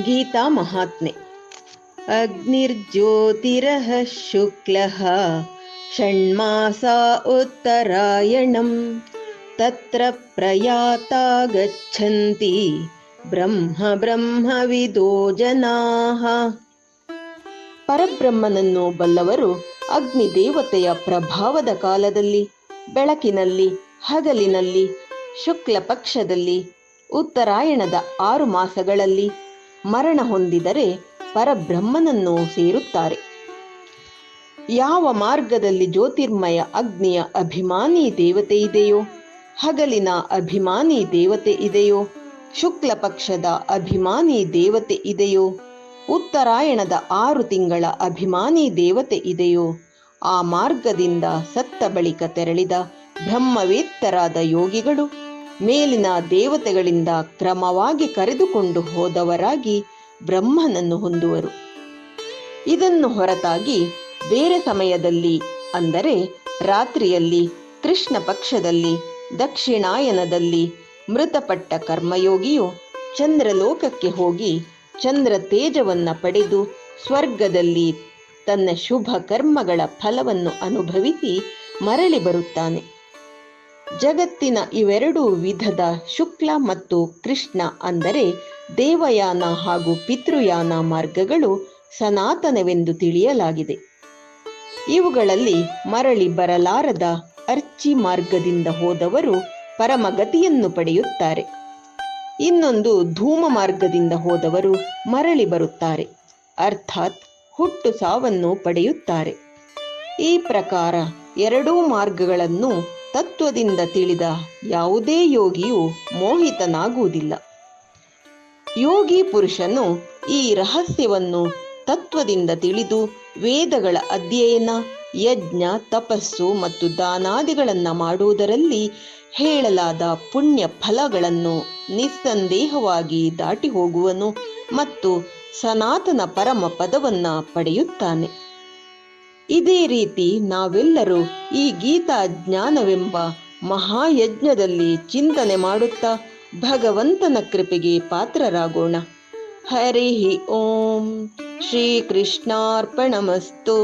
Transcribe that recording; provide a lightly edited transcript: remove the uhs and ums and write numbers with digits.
ಗೀತಾ ಮಹಾತ್ಮೆ. ಅಗ್ನಿರ್ಜ್ಯೋತಿರಃ ಶುಕ್ಲಃ ಷಣ್ಮಾಸಾ ಉತ್ತರಾಯಣಂ ತತ್ರ ಪ್ರಯಾತಾ ಗಚ್ಚಂತಿ ಬ್ರಹ್ಮವಿದೋ ಜನಾಃ. ಪರಬ್ರಹ್ಮನನ್ನು ಬಲ್ಲವರು ಅಗ್ನಿ ದೇವತೆಯ ಪ್ರಭಾವದ ಕಾಲದಲ್ಲಿ, ಬೆಳಕಿನಲ್ಲಿ, ಹಗಲಿನಲ್ಲಿ, ಶುಕ್ಲ ಪಕ್ಷದಲ್ಲಿ, ಉತ್ತರಾಯಣದ 6 ಮಾಸಗಳಲ್ಲಿ ಮರಣ ಹೊಂದಿದರೆ ಪರಬ್ರಹ್ಮನನ್ನು ಸೇರುತ್ತಾರೆ. ಯಾವ ಮಾರ್ಗದಲ್ಲಿ ಜ್ಯೋತಿರ್ಮಯ ಅಗ್ನಿಯ ಅಭಿಮಾನಿ ದೇವತೆ ಇದೆಯೋ, ಹಗಲಿನ ಅಭಿಮಾನಿ ದೇವತೆ ಇದೆಯೋ, ಶುಕ್ಲ ಪಕ್ಷದ ಅಭಿಮಾನಿ ದೇವತೆ ಇದೆಯೋ, ಉತ್ತರಾಯಣದ 6 ತಿಂಗಳ ಅಭಿಮಾನಿ ದೇವತೆ ಇದೆಯೋ, ಆ ಮಾರ್ಗದಿಂದ ಸತ್ತ ಬಳಿಕ ತೆರಳಿದ ಬ್ರಹ್ಮವೇತ್ತರಾದ ಯೋಗಿಗಳು ಮೇಲಿನ ದೇವತೆಗಳಿಂದ ಕ್ರಮವಾಗಿ ಕರೆದುಕೊಂಡು ಹೋದವರಾಗಿ ಬ್ರಹ್ಮನನ್ನು ಹೊಂದುವರು. ಇದನ್ನು ಹೊರತಾಗಿ ಬೇರೆ ಸಮಯದಲ್ಲಿ, ಅಂದರೆ ರಾತ್ರಿಯಲ್ಲಿ, ಕೃಷ್ಣ ಪಕ್ಷದಲ್ಲಿ, ದಕ್ಷಿಣಾಯನದಲ್ಲಿ ಮೃತಪಟ್ಟ ಕರ್ಮಯೋಗಿಯು ಚಂದ್ರಲೋಕಕ್ಕೆ ಹೋಗಿ ಚಂದ್ರ ತೇಜವನ್ನು ಪಡೆದು ಸ್ವರ್ಗದಲ್ಲಿ ತನ್ನ ಶುಭ ಕರ್ಮಗಳ ಫಲವನ್ನು ಅನುಭವಿಸಿ ಮರಳಿ ಬರುತ್ತಾನೆ. ಜಗತ್ತಿನ ಇವೆರಡೂ ವಿಧದ ಶುಕ್ಲ ಮತ್ತು ಕೃಷ್ಣ, ಅಂದರೆ ದೇವಯಾನ ಹಾಗೂ ಪಿತೃಯಾನ ಮಾರ್ಗಗಳು ಸನಾತನವೆಂದು ತಿಳಿಯಲಾಗಿದೆ. ಇವುಗಳಲ್ಲಿ ಮರಳಿ ಬರಲಾರದ ಅರ್ಚಿ ಮಾರ್ಗದಿಂದ ಹೋದವರು ಪರಮಗತಿಯನ್ನು ಪಡೆಯುತ್ತಾರೆ. ಇನ್ನೊಂದು ಧೂಮ ಮಾರ್ಗದಿಂದ ಹೋದವರು ಮರಳಿ ಬರುತ್ತಾರೆ, ಅರ್ಥಾತ್ ಹುಟ್ಟು ಸಾವನ್ನು ಪಡೆಯುತ್ತಾರೆ. ಈ ಪ್ರಕಾರ ಎರಡೂ ಮಾರ್ಗಗಳನ್ನು ತತ್ವದಿಂದ ತಿಳಿದ ಯಾವುದೇ ಯೋಗಿಯು ಮೋಹಿತನಾಗುವುದಿಲ್ಲ. ಯೋಗಿ ಪುರುಷನು ಈ ರಹಸ್ಯವನ್ನು ತತ್ವದಿಂದ ತಿಳಿದು ವೇದಗಳ ಅಧ್ಯಯನ, ಯಜ್ಞ, ತಪಸ್ಸು ಮತ್ತು ದಾನಾದಿಗಳನ್ನು ಮಾಡುವುದರಲ್ಲಿ ಹೇಳಲಾದ ಪುಣ್ಯ ಫಲಗಳನ್ನು ನಿಸ್ಸಂದೇಹವಾಗಿ ದಾಟಿ ಹೋಗುವನು ಮತ್ತು ಸನಾತನ ಪರಮ ಪದವನ್ನು ಪಡೆಯುತ್ತಾನೆ. ಇದೇ ರೀತಿ ನಾವೆಲ್ಲರೂ ಈ ಗೀತಾ ಜ್ಞಾನವೆಂಬ ಮಹಾಯಜ್ಞದಲ್ಲಿ ಚಿಂತನೆ ಮಾಡುತ್ತಾ ಭಗವಂತನ ಕೃಪೆಗೆ ಪಾತ್ರರಾಗೋಣ. ಹರಿ ಓಂ. ಶ್ರೀ ಕೃಷ್ಣಾರ್ಪಣಮಸ್ತು.